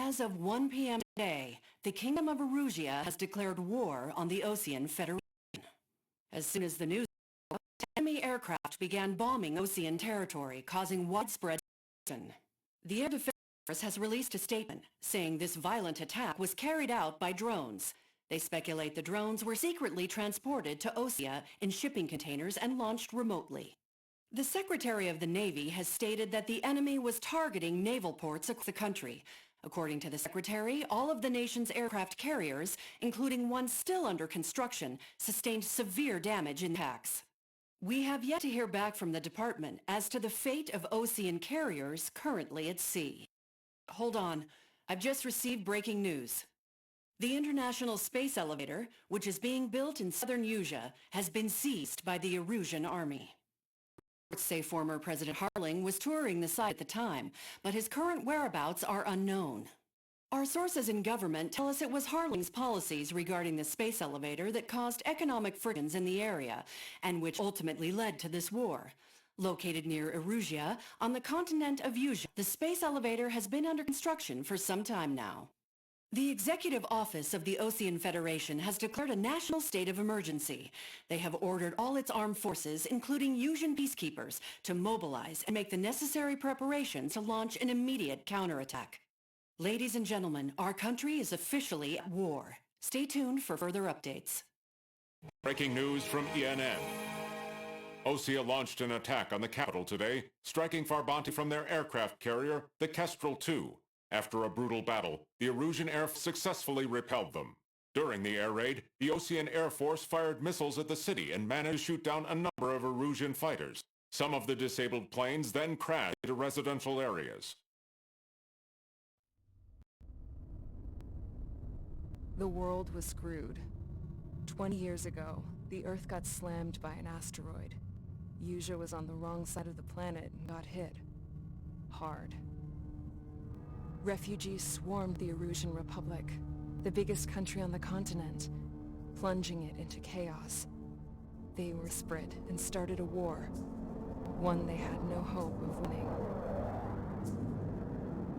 As of 1 p.m. today, the Kingdom of Erusia has declared war on the Osean Federation. As soon as the news broke, enemy aircraft began bombing Osean territory, causing widespread destruction. The Air Defense Force has released a statement saying this violent attack was carried out by drones. They speculate the drones were secretly transported to Osea in shipping containers and launched remotely. The Secretary of the Navy has stated that the enemy was targeting naval ports across the country. According to the Secretary, all of the nation's aircraft carriers, including one still under construction, sustained severe damage in attacks. We have yet to hear back from the department as to the fate of Osean carriers currently at sea. Hold on, I've just received breaking news. The International Space Elevator, which is being built in southern Usea, has been seized by the Erusian army. Reports say former President Harling was touring the site at the time, but his current whereabouts are unknown. Our sources in government tell us it was Harling's policies regarding the space elevator that caused economic frictions in the area, and which ultimately led to this war. Located near Erusia, on the continent of Usea, the space elevator has been under construction for some time now. The Executive Office of the Osean Federation has declared a national state of emergency. They have ordered all its armed forces, including Usian peacekeepers, to mobilize and make the necessary preparations to launch an immediate counterattack. Ladies and gentlemen, our country is officially at war. Stay tuned for further updates. Breaking news from ENN. Osea launched an attack on the capital today, striking Farbanti from their aircraft carrier, the Kestrel II. After a brutal battle, the Erusian Air Force successfully repelled them. During the air raid, the Osean Air Force fired missiles at the city and managed to shoot down a number of Erusian fighters. Some of the disabled planes then crashed into residential areas. The world was screwed. 20 years ago, the Earth got slammed by an asteroid. Usea was on the wrong side of the planet and got hit. Hard. Refugees swarmed the Erusian Republic, the biggest country on the continent, plunging it into chaos. They were spread and started a war, one they had no hope of winning.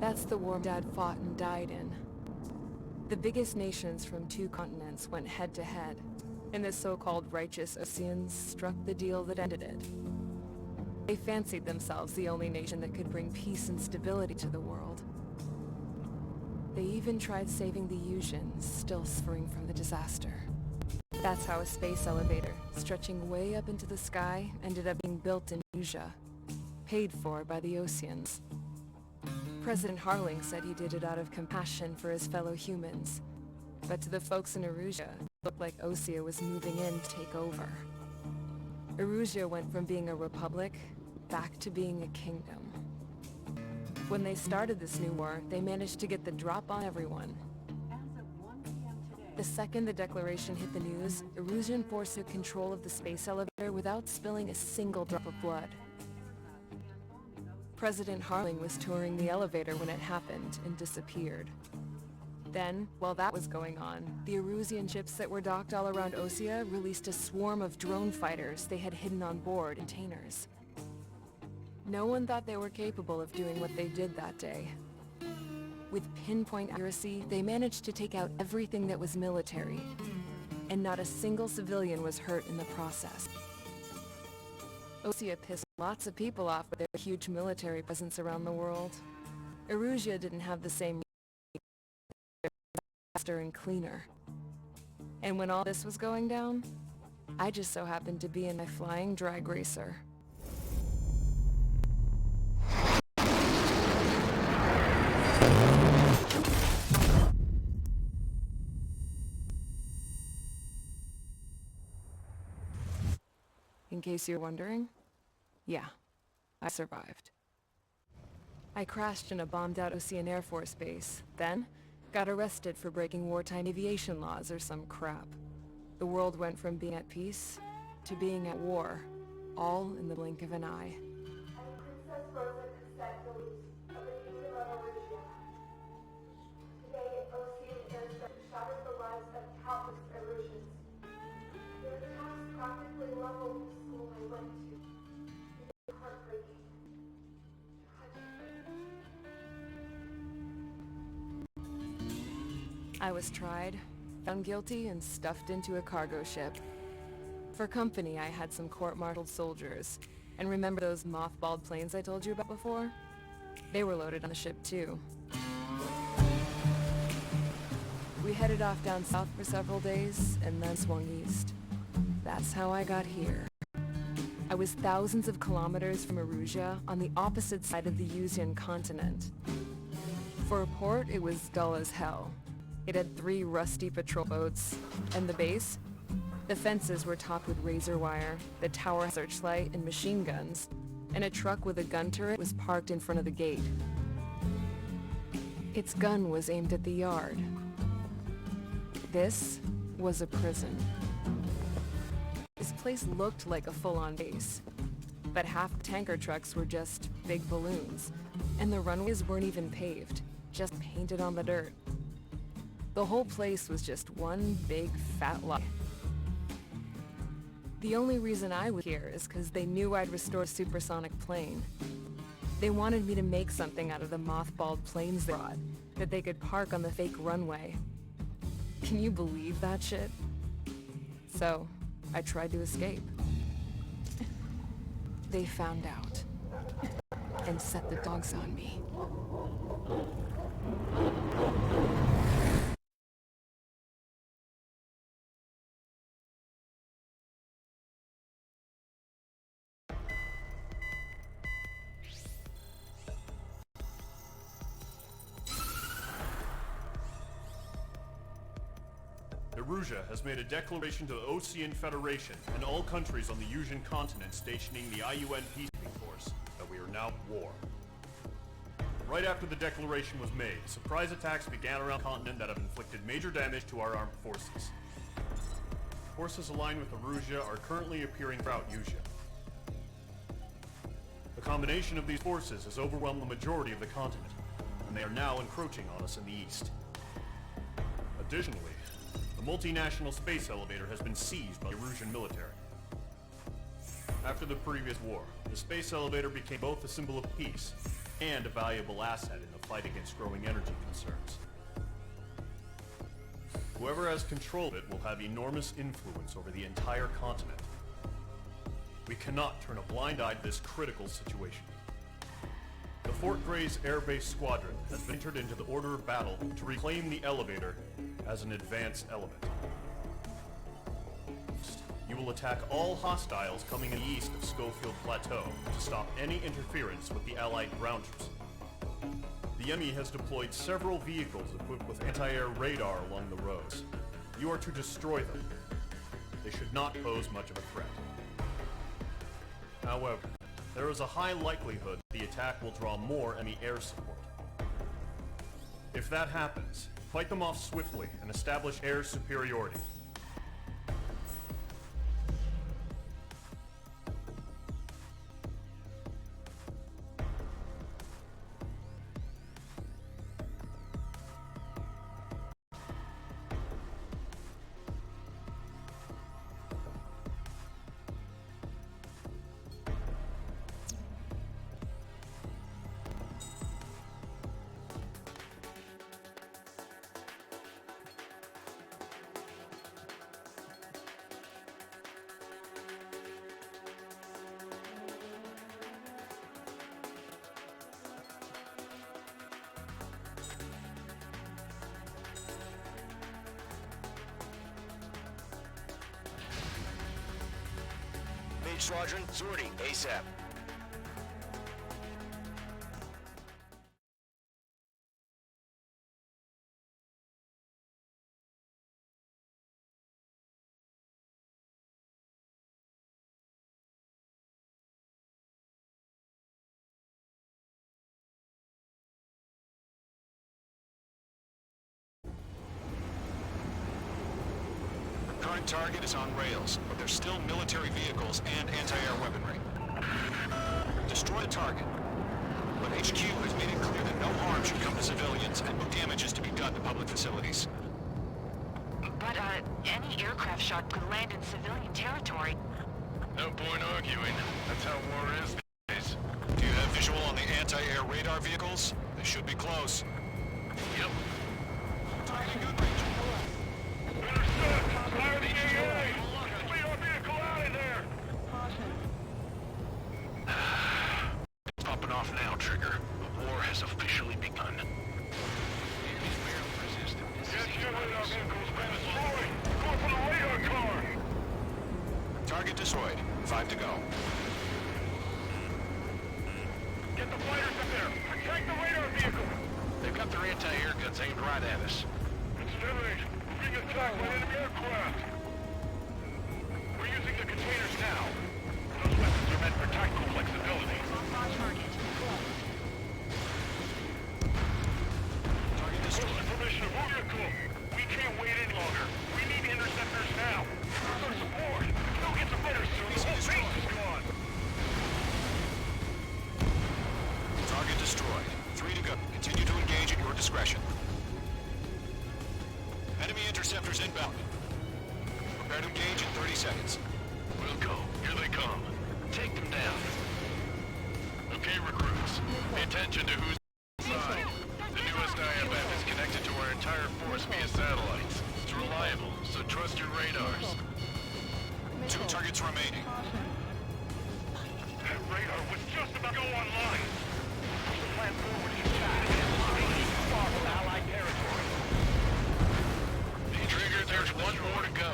That's the war Dad fought and died in. The biggest nations from 2 continents went head-to-head, and the so-called righteous Oseans struck the deal that ended it. They fancied themselves the only nation that could bring peace and stability to the world. They even tried saving the Usians, still suffering from the disaster. That's how a space elevator, stretching way up into the sky, ended up being built in Usea, paid for by the Oseans. President Harling said he did it out of compassion for his fellow humans, but to the folks in Erusia, it looked like Osea was moving in to take over. Erusia went from being a republic back to being a kingdom. When they started this new war, they managed to get the drop on everyone. The second the declaration hit the news, Erusian force took control of the space elevator without spilling a single drop of blood. President Harling was touring the elevator when it happened and disappeared. Then, while that was going on, the Erusian ships that were docked all around Osea released a swarm of drone fighters they had hidden on board containers. No one thought they were capable of doing what they did that day. With pinpoint accuracy, they managed to take out everything that was military, and not a single civilian was hurt in the process. Osea pissed lots of people off with their huge military presence around the world. Erusia didn't have the same faster and cleaner. And when all this was going down, I just so happened to be in my flying drag racer. In case you're wondering, yeah, I survived. I crashed in a bombed-out Osean Air Force base, then got arrested for breaking wartime aviation laws or some crap. The world went from being at peace to being at war, all in the blink of an eye. Princess Rosa Cassette Delise of the Kingdom of Erusia. Today, Osean airstrike shattered the lives of countless Erusians. Their attacks practically leveled the school I went to. It is heartbreaking. Tragic. I was tried, found guilty, and stuffed into a cargo ship. For company, I had some court-martialed soldiers. And remember those mothballed planes I told you about before? They were loaded on the ship too. We headed off down south for several days, and then swung east. That's how I got here. I was thousands of kilometers from Erusia, on the opposite side of the Yuzian continent. For a port, it was dull as hell. It had 3 rusty patrol boats, and the base? The fences were topped with razor wire, the tower searchlight and machine guns, and a truck with a gun turret was parked in front of the gate. Its gun was aimed at the yard. This was a prison. This place looked like a full-on base, but half the tanker trucks were just big balloons, and the runways weren't even paved, just painted on the dirt. The whole place was just one big fat lie. The only reason I was here is because they knew I'd restore a supersonic plane. They wanted me to make something out of the mothballed planes they brought, that they could park on the fake runway. Can you believe that shit? So, I tried to escape. They found out, and set the dogs on me. Erusia has made a declaration to the Osean Federation and all countries on the Yuzian continent stationing the IUN Peacekeeping Force that we are now at war. Right after the declaration was made, surprise attacks began around the continent that have inflicted major damage to our armed forces. Forces aligned with Erusia are currently appearing throughout Yusia. The combination of these forces has overwhelmed the majority of the continent, and they are now encroaching on us in the east. Additionally, the multinational space elevator has been seized by the Erusian military. After the previous war, the space elevator became both a symbol of peace and a valuable asset in the fight against growing energy concerns. Whoever has control of it will have enormous influence over the entire continent. We cannot turn a blind eye to this critical situation. The Fort Gray's Air Base Squadron has been entered into the order of battle to reclaim the elevator as an advanced element. You will attack all hostiles coming in the east of Schofield Plateau to stop any interference with the Allied ground troops. The enemy has deployed several vehicles equipped with anti-air radar along the roads. You are to destroy them. They should not pose much of a threat. However, there is a high likelihood the attack will draw more enemy air support. If that happens, fight them off swiftly and establish air superiority. Mage Squadron, sortie, ASAP. Current target is on rails, but there's still military vehicles and anti-air weaponry. Destroy the target. But HQ has made it clear that no harm should come to civilians and no damage is to be done to public facilities. But, any aircraft shot could land in civilian territory. No point arguing. That's how war is these days. Do you have visual on the anti-air radar vehicles? They should be close. Yep. Intercept! Fire the AA! Lead our vehicle out of there! It's popping off now, Trigger. The war has officially begun. Yes, your radar vehicle's been destroyed! Go for the radar car! Target destroyed. 5 to go. Get the fighters up there! Protect the radar vehicle! They've got their anti-air guns aimed right at us. Exterminate! We're being attacked by enemy aircraft! We're using the containers now. Those weapons are meant for tactical flexibility. Target Close destroyed. information of vehicle! We can't wait any longer. We need interceptors now. Where's our support? Go get the fighters soon. The whole base is gone. Target destroyed. 3 to go. Continue to engage at your discretion. Enemy interceptors inbound. Prepare to engage in 30 seconds. We'll go. Here they come. Take them down. Okay, recruits. Pay attention to who's inside. The newest IMF is connected to our entire force via satellites. It's reliable, so trust your radars. 2 targets remaining. That radar was just about to go online. Push the plan forward to attack. Too far from Allied territory. Trigger, there's one more to go.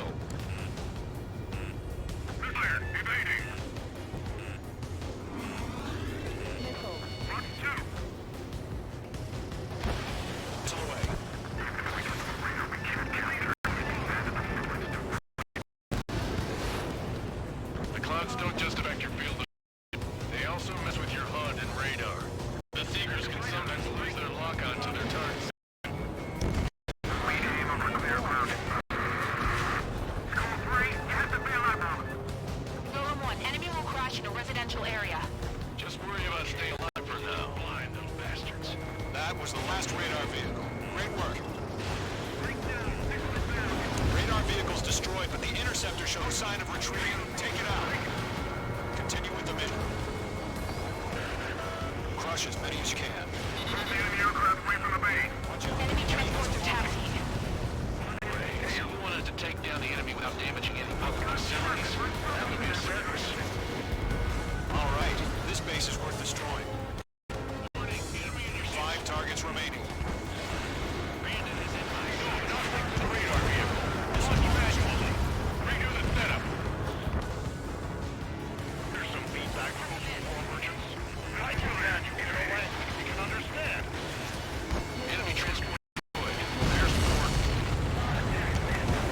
Clear. Evading. Rock 2. Missile away. The clouds don't just affect your field of vision. They also mess with your HUD and radar. The Seekers can sometimes lose their lock-on to their targets. Golem 1, enemy will crash in a residential area. Just worry about staying alive for now. Blind little bastards. That was the last radar vehicle. Great work. Radar vehicle's destroyed, but the interceptor shows no sign of retreat. Take it out. Continue with the mission. Crush as many as you can. Move the enemy aircraft away from the base. Watch out. Enemy transports are taxiing. You wanted to take down the enemy without damaging any public facilities. That would be a service. All right. This base is worth destroying. 5 targets remaining. Bandit is in my zone. Not next to the radar vehicle. Launch manually. Redo the setup. There's some feedback from those small merchants. I can manual in a language we can understand. Enemy transport deployed. There's support.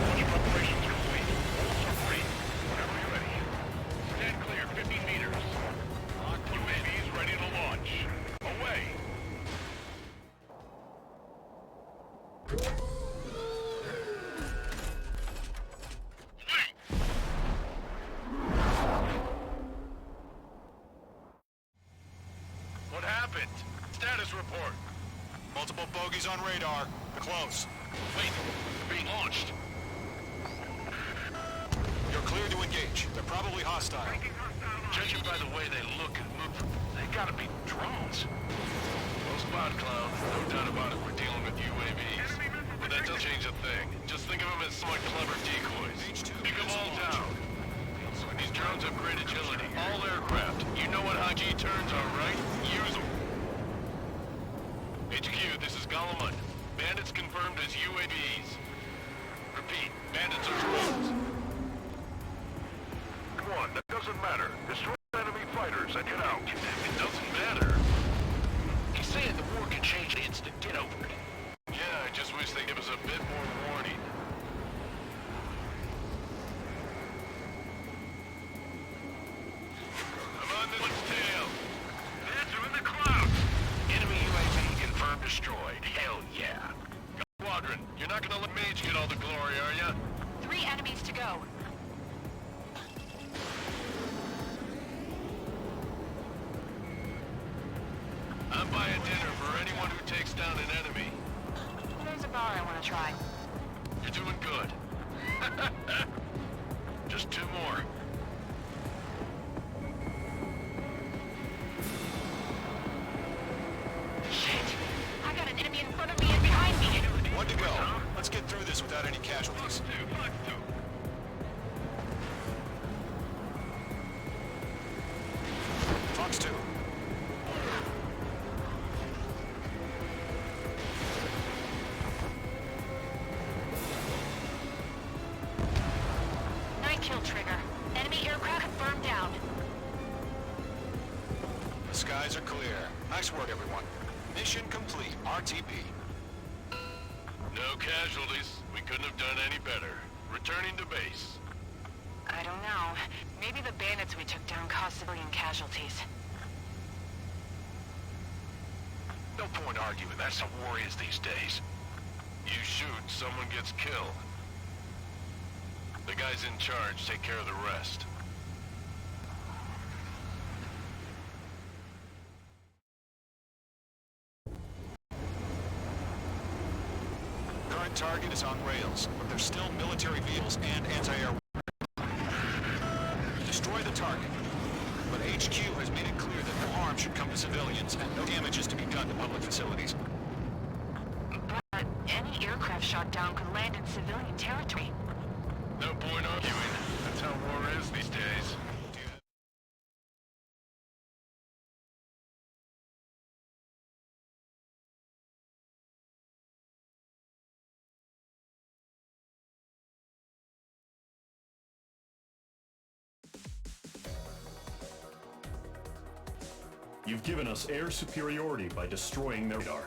Launch preparations complete. Bolts are free. Whenever you're ready. Stand clear 50 meters. UAVs ready to launch. Away. What happened? Status report. Multiple bogeys on radar. Close. Wait, they're being launched. You're clear to engage. They're probably hostile. Judging by the way they look and move, they gotta be drones. Well, spot clown, no doubt about it, we're dealing with UAVs. But that doesn't change a thing. Just think of them as somewhat clever decoys. Take them all down. These drones have great agility. All aircraft. You know what high G turns are, right? Use them. HQ, this is Golem 1. Bandits confirmed as UAVs. Repeat, bandits are drones. Come on, that doesn't matter. Destroy enemy fighters and get out. It doesn't matter. He's saying the war can change instant. Get over it. Yeah, I just wish they'd give us a bit more warning. I'm on this one's tail. Bats are in the clouds. Enemy UAV confirmed destroyed. Hell yeah. Squadron, you're not gonna let Mage get all the glory, are ya? 3 enemies to go. I'm buying dinner for anyone who takes down an enemy. There's a bar I want to try. You're doing good. Just 2 more. Shit! I got an enemy in front of me and behind me! 1 to go. this without any casualties. Fox 2. Fox 2. Night kill trigger. Enemy aircraft confirmed down. The skies are clear. Nice work, everyone. Mission complete. RTB. No casualties. We couldn't have done any better. Returning to base. I don't know. Maybe the bandits we took down caused civilian casualties. No point arguing. That's how war is these days. You shoot, someone gets killed. The guys in charge take care of the rest. Current target is on rails, but there's still military vehicles and anti-air. Destroy the target. But HQ has made it clear that no harm should come to civilians and no damage is to be done to public facilities. But any aircraft shot down could land in civilian territory. No point arguing. That's how war is these days. You've given us air superiority by destroying their radar.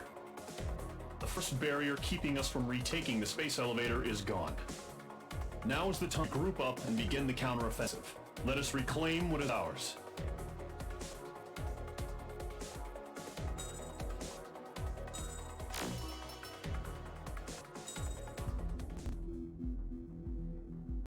The first barrier keeping us from retaking the space elevator is gone. Now is the time to group up and begin the counteroffensive. Let us reclaim what is ours.